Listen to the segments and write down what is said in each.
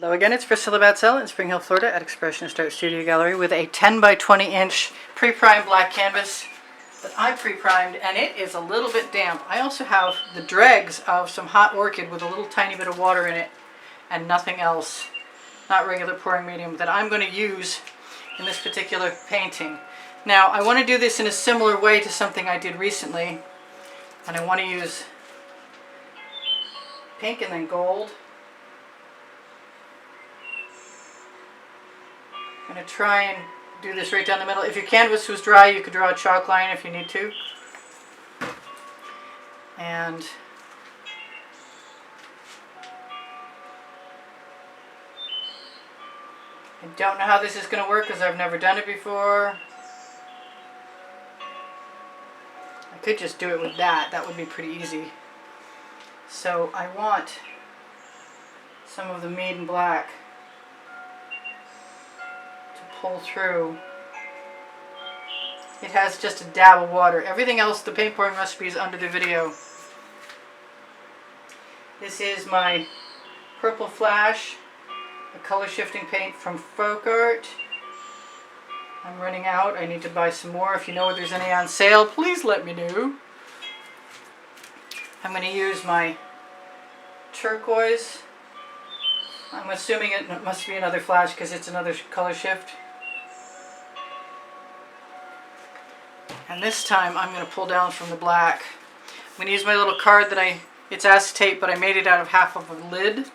Hello again, it's Priscilla Batzell in Spring Hill, Florida at Expressionist Art Studio Gallery with a 10 by 20 inch pre-primed black canvas that I pre-primed, and it is a little bit damp. I also have the dregs of some hot orchid with a little tiny bit of water in it and nothing else, not regular pouring medium, that I'm going to use in this particular painting. Now I want to do this in a similar way to something I did recently, and I want to use pink and then gold. I'm going to try and do this right down the middle. If your canvas was dry, you could draw a chalk line if you need to. And I don't know how this is going to work because I've never done it before. I could just do it with that. That would be pretty easy. So I want some of the Maiden Black pull through. It has just a dab of water. Everything else, the paint pouring recipe is under the video. This is my Purple Flash, a color shifting paint from Folk Art. I'm running out. I need to buy some more. If you know where there's any on sale, please let me know. I'm going to use my turquoise. I'm assuming it must be another flash because it's another color shift. And this time I'm going to pull down from the black. I'm going to use my little card that it's acetate, but I made it out of half of a lid.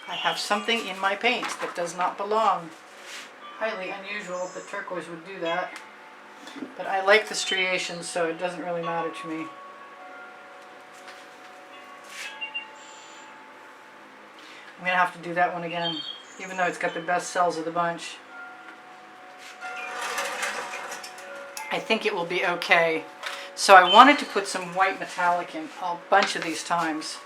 I have something in my paint that does not belong. Highly unusual that turquoise would do that. But I like the striations, so it doesn't really matter to me. I'm going to have to do that one again, even though it's got the best cells of the bunch. I think it will be okay. So I wanted to put some white metallic in a bunch of these times.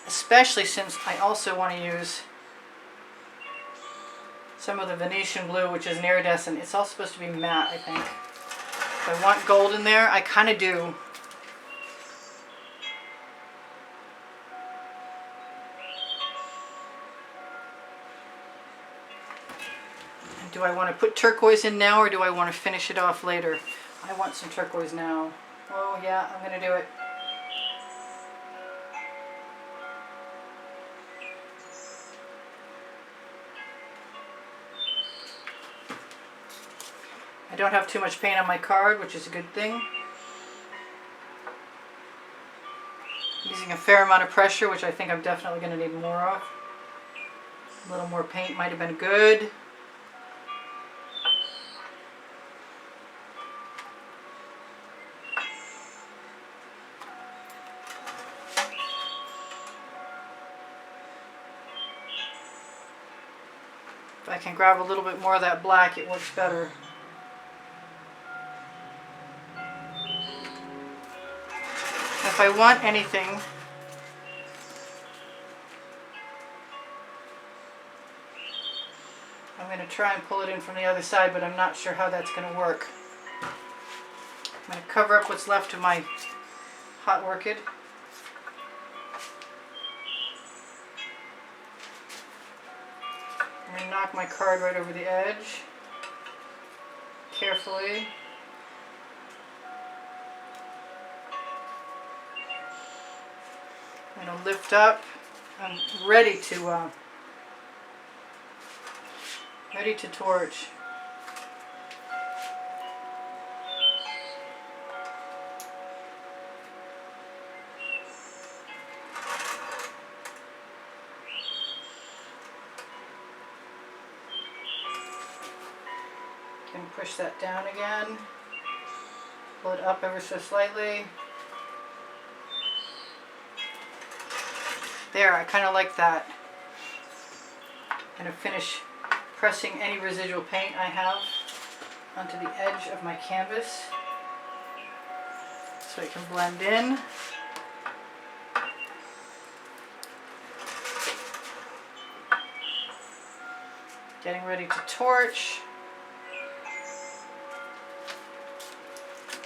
Especially since I also want to use some of the Venetian blue, which is an iridescent. It's all supposed to be matte, I think. If I want gold in there, I kind of do. And do I want to put turquoise in now, or do I want to finish it off later? I want some turquoise now. Oh yeah, I'm going to do it. I don't have too much paint on my card, which is a good thing. Using a fair amount of pressure, which I think I'm definitely going to need more of. A little more paint might have been good. If I can grab a little bit more of that black, it works better. If I want anything, I'm going to try and pull it in from the other side, but I'm not sure how that's going to work. I'm going to cover up what's left of my hot orchid. I'm going to knock my card right over the edge, carefully. I'm going to lift up. I'm ready to torch. Can push that down again. Pull it up ever so slightly. There, I kind of like that. I'm going to finish pressing any residual paint I have onto the edge of my canvas so it can blend in. Getting ready to torch.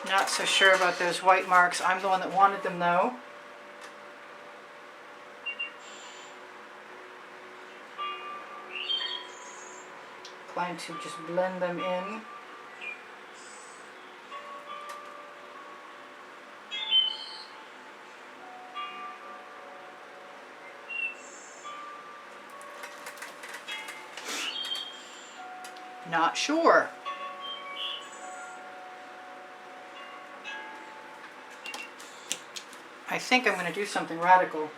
Not so sure about those white marks. I'm the one that wanted them though. Plan to just blend them in. Not sure. I think I'm going to do something radical.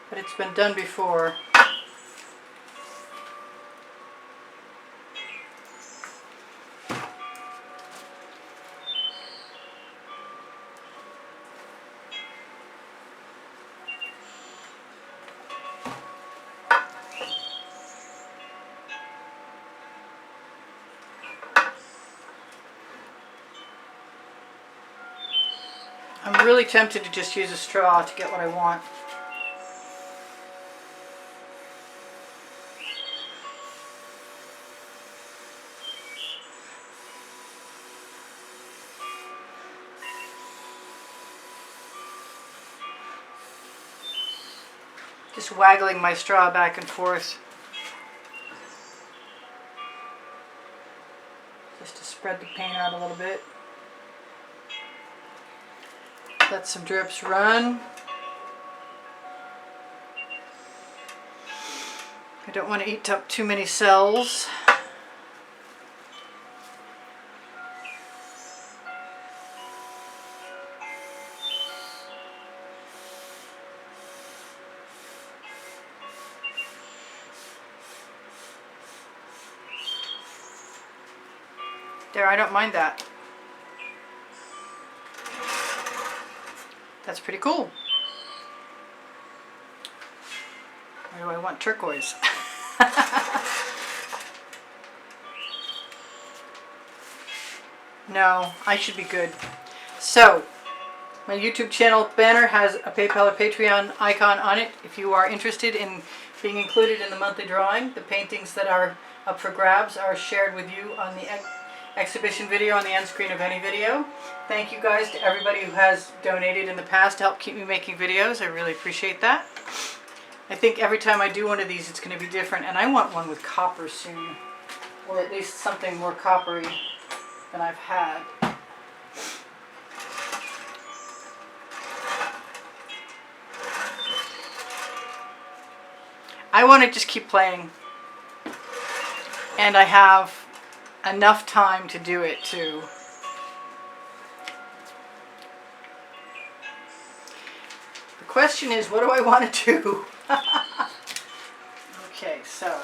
But it's been done before. I'm really tempted to just use a straw to get what I want. Just waggling my straw back and forth. Just to spread the paint out a little bit. Let some drips run. I don't want to eat up too many cells. There, I don't mind that. That's pretty cool. Or do I want turquoise? No, I should be good. So, my YouTube channel banner has a PayPal or Patreon icon on it. If you are interested in being included in the monthly drawing, the paintings that are up for grabs are shared with you on the exhibition video on the end screen of any video. Thank you guys to everybody who has donated in the past to help keep me making videos. I really appreciate that. I think every time I do one of these it's going to be different, and I want one with copper soon, or at least something more coppery than I've had. I want to just keep playing, and I have enough time to do it too. The question is, what do I want to do? Okay, so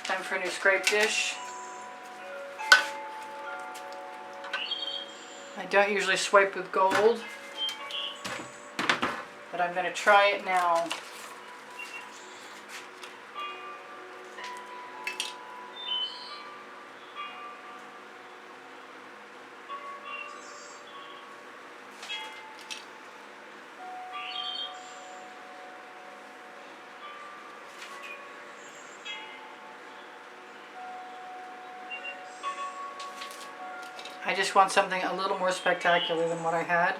time for a new scrape dish. I don't usually swipe with gold, but I'm going to try it now. I just want something a little more spectacular than what I had.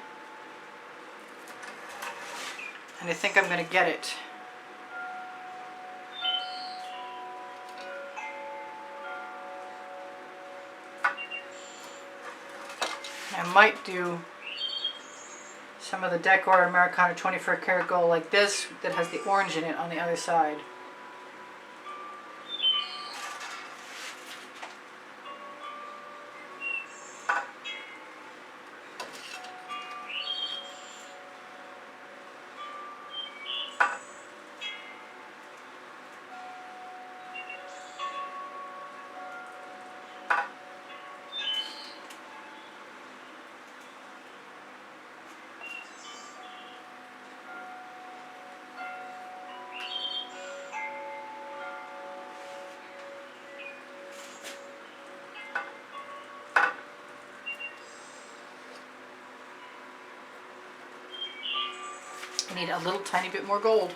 And I think I'm going to get it. I might do some of the Decor Americana 24 karat gold like this that has the orange in it on the other side. need a little tiny bit more gold.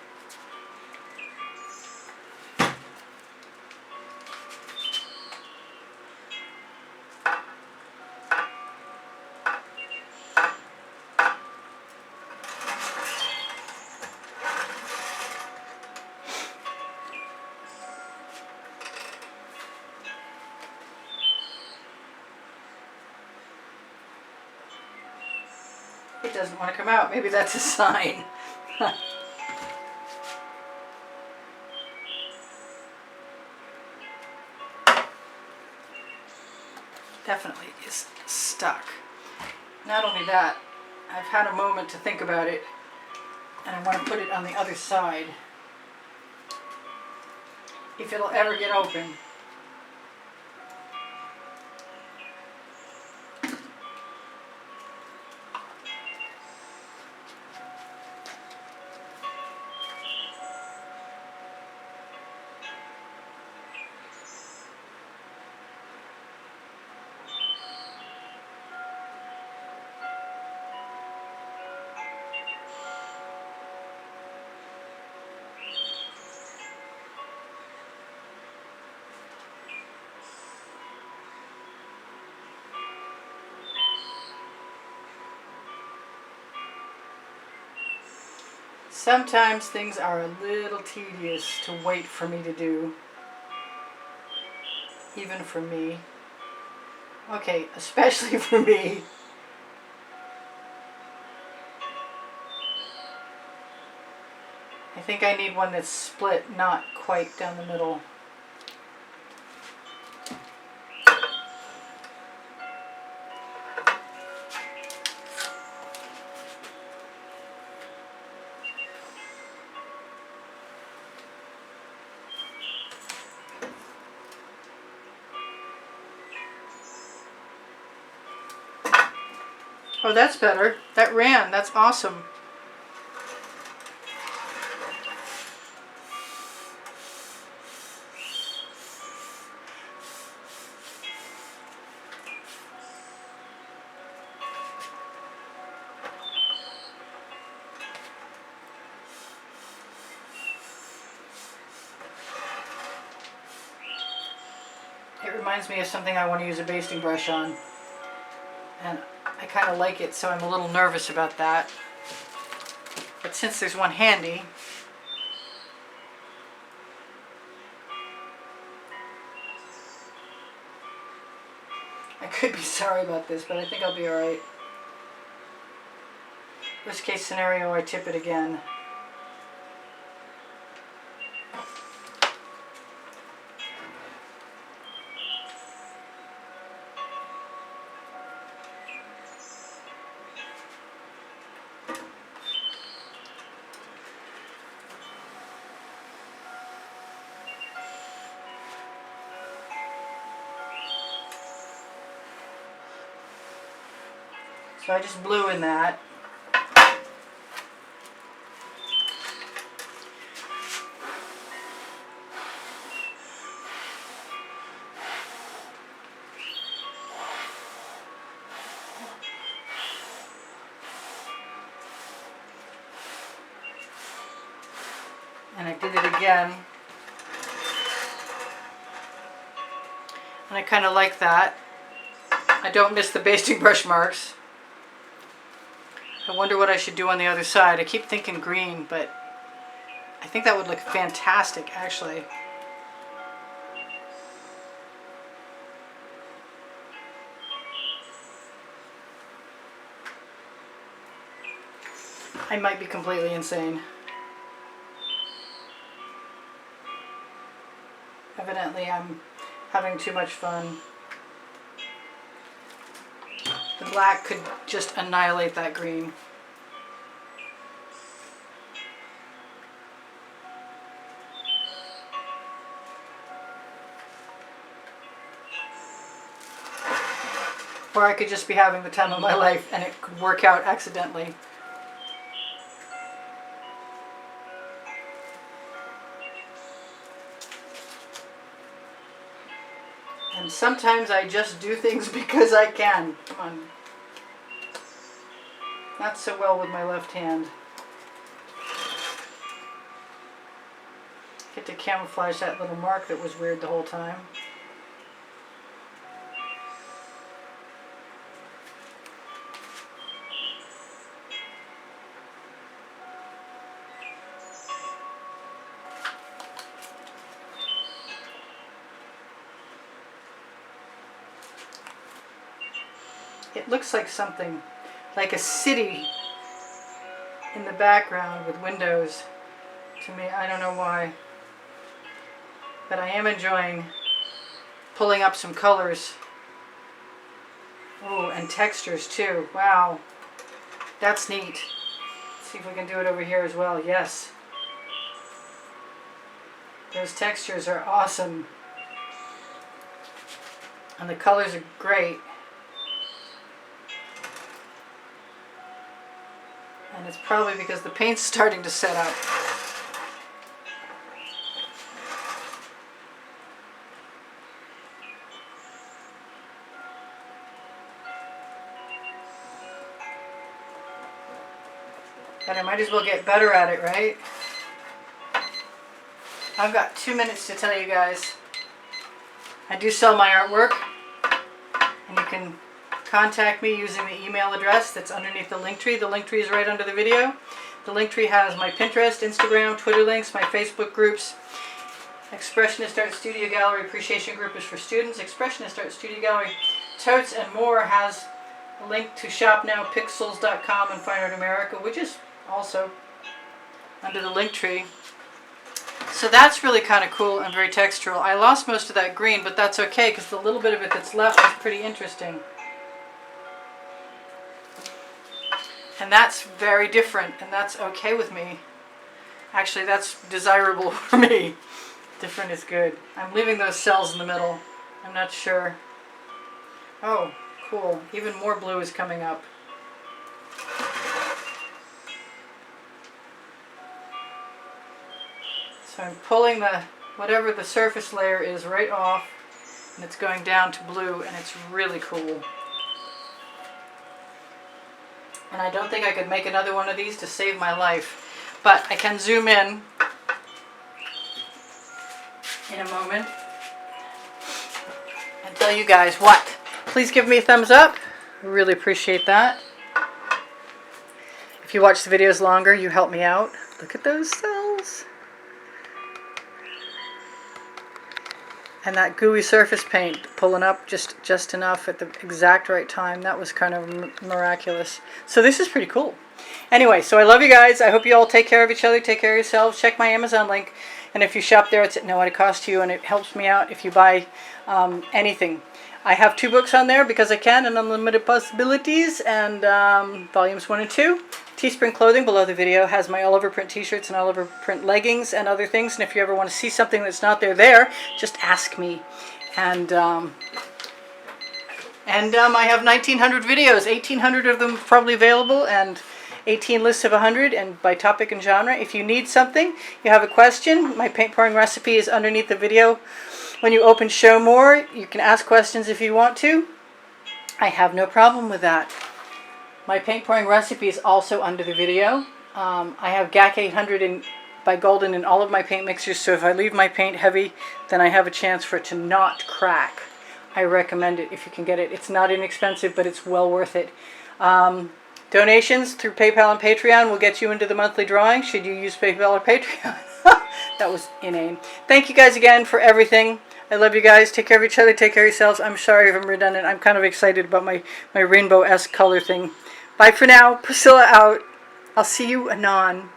It doesn't want to come out. Maybe that's a sign. Definitely is stuck. Not only that, I've had a moment to think about it, and I want to put it on the other side. If it'll ever get open. Sometimes things are a little tedious to wait for me to do. Even for me. Okay, especially for me. I think I need one that's split, not quite down the middle. Oh, that's better. That ran. That's awesome. It reminds me of something I want to use a basting brush on. And I kind of like it, so I'm a little nervous about that. But since there's one handy, I could be sorry about this, but I think I'll be alright. Worst case scenario, I tip it again. So I just blew in that. And I did it again. And I kind of like that. I don't miss the basting brush marks. I wonder what I should do on the other side. I keep thinking green, but I think that would look fantastic, actually. I might be completely insane. Evidently, I'm having too much fun. The black could just annihilate that green. Or I could just be having the time of my life and it could work out accidentally. And sometimes I just do things because I can. Come on. Not so well with my left hand. Get to camouflage that little mark that was weird the whole time. It looks like something, like a city in the background with windows to me. I don't know why. But I am enjoying pulling up some colors. Oh, and textures too. Wow. That's neat. Let's see if we can do it over here as well. Yes. Those textures are awesome. And the colors are great. And it's probably because the paint's starting to set up. But I might as well get better at it, right? I've got 2 minutes to tell you guys. I do sell my artwork, and you can contact me using the email address that's underneath the link tree. The link tree is right under the video. The link tree has my Pinterest, Instagram, Twitter links, my Facebook groups. Expressionist Art Studio Gallery Appreciation Group is for students. Expressionist Art Studio Gallery Totes and More has a link to shopnowpixels.com and Fine Art America, which is also under the link tree. So that's really kind of cool and very textural. I lost most of that green, but that's okay because the little bit of it that's left is pretty interesting. And that's very different, and that's okay with me. Actually, that's desirable for me. Different is good. I'm leaving those cells in the middle. I'm not sure. Oh, cool. Even more blue is coming up. So I'm pulling the whatever the surface layer is right off, and it's going down to blue, and it's really cool. And I don't think I could make another one of these to save my life, but I can zoom in a moment and tell you guys what. Please give me a thumbs up. I really appreciate that. If you watch the videos longer, you help me out. Look at those cells. And that gooey surface paint pulling up just enough at the exact right time. That was kind of miraculous. So this is pretty cool. Anyway, so I love you guys. I hope you all take care of each other. Take care of yourselves. Check my Amazon link. And if you shop there, it's at no added cost to you. And it helps me out if you buy anything. I have 2 books on there because I can, and Unlimited Possibilities, and volumes 1 and 2. Teespring Clothing below the video has my all over print t-shirts and all over print leggings and other things. And if you ever want to see something that's not there, just ask me. And I have 1,900 videos, 1,800 of them probably available, and 18 lists of 100, and by topic and genre. If you need something, you have a question, my paint pouring recipe is underneath the video. When you open Show More, you can ask questions if you want to. I have no problem with that. My paint pouring recipe is also under the video. I have GAC 800 by Golden in all of my paint mixers, so if I leave my paint heavy, then I have a chance for it to not crack. I recommend it if you can get it. It's not inexpensive, but it's well worth it. Donations through PayPal and Patreon will get you into the monthly drawing should you use PayPal or Patreon. That was inane. Thank you guys again for everything. I love you guys. Take care of each other. Take care of yourselves. I'm sorry if I'm redundant. I'm kind of excited about my rainbow-esque color thing. Bye for now. Priscilla out. I'll see you anon.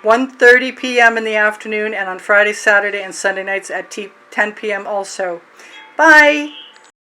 1:30 p.m. in the afternoon, and on Friday, Saturday, and Sunday nights at 10 p.m. also. Bye.